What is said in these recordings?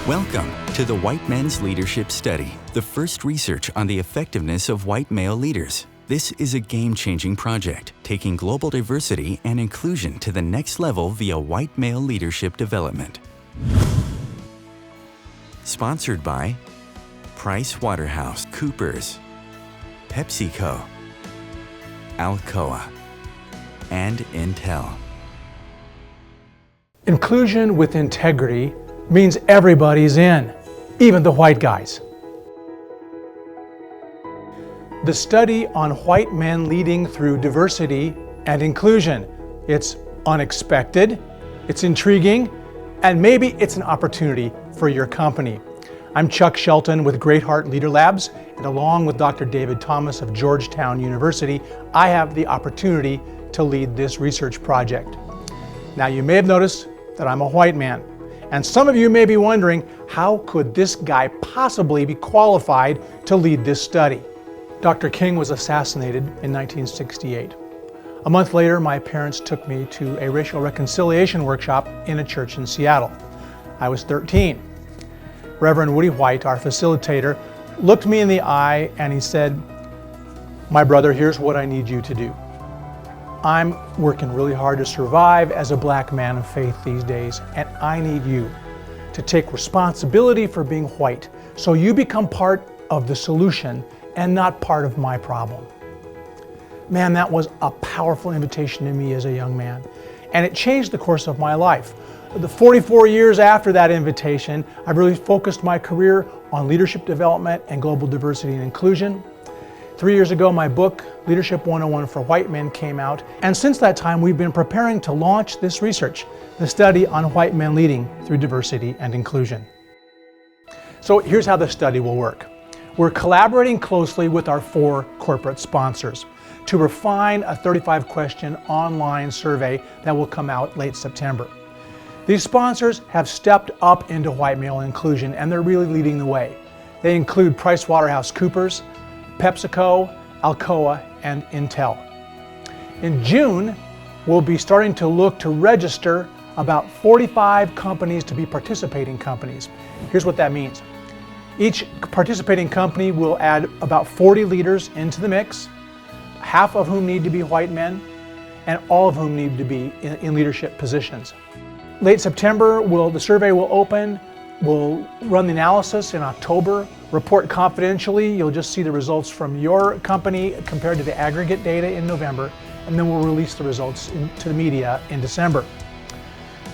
Welcome to the White Men's Leadership Study, the first research on the effectiveness of white male leaders. This is a game-changing project, taking global diversity and inclusion to the next level via white male leadership development. Sponsored by PricewaterhouseCoopers, PepsiCo, Alcoa, and Intel. Inclusion with integrity means everybody's in, even the white guys. The study on white men leading through diversity and inclusion. It's unexpected, it's intriguing, and maybe it's an opportunity for your company. I'm Chuck Shelton with Greatheart Leader Labs, and along with Dr. David Thomas of Georgetown University, I have the opportunity to lead this research project. Now, you may have noticed that I'm a white man, and some of you may be wondering, how could this guy possibly be qualified to lead this study? Dr. King was assassinated in 1968. A month later, my parents took me to a racial reconciliation workshop in a church in Seattle. I was 13. Reverend Woody White, our facilitator, looked me in the eye and he said, "My brother, here's what I need you to do. I'm working really hard to survive as a black man of faith these days, and I need you to take responsibility for being white so you become part of the solution and not part of my problem." Man, that was a powerful invitation to me as a young man, and it changed the course of my life. The 44 years after that invitation, I've really focused my career on leadership development and global diversity and inclusion. 3 years ago, my book, Leadership 101 for White Men, came out, and since that time, we've been preparing to launch this research, the study on white men leading through diversity and inclusion. So here's how the study will work. We're collaborating closely with our 4 corporate sponsors to refine a 35-question online survey that will come out late September. These sponsors have stepped up into white male inclusion, and they're really leading the way. They include PricewaterhouseCoopers, PepsiCo, Alcoa, and Intel. In June, we'll be starting to look to register about 45 companies to be participating companies. Here's what that means. Each participating company will add about 40 leaders into the mix, half of whom need to be white men, and all of whom need to be in leadership positions. Late September, the survey will open. We'll run the analysis in October, report confidentially. You'll just see the results from your company compared to the aggregate data in November, and then we'll release the results to the media in December.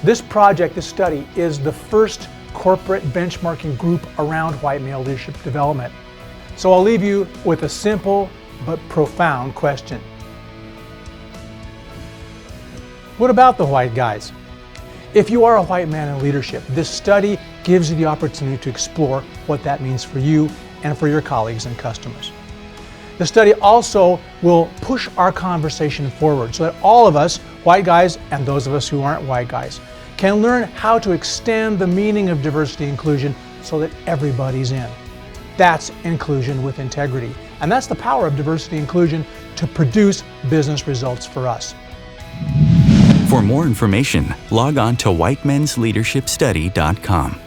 This project, this study, is the first corporate benchmarking group around white male leadership development. So I'll leave you with a simple but profound question. What about the white guys? If you are a white man in leadership, this study gives you the opportunity to explore what that means for you and for your colleagues and customers. The study also will push our conversation forward so that all of us, white guys and those of us who aren't white guys, can learn how to extend the meaning of diversity and inclusion so that everybody's in. That's inclusion with integrity. And that's the power of diversity and inclusion to produce business results for us. For more information, log on to whitemensleadershipstudy.com.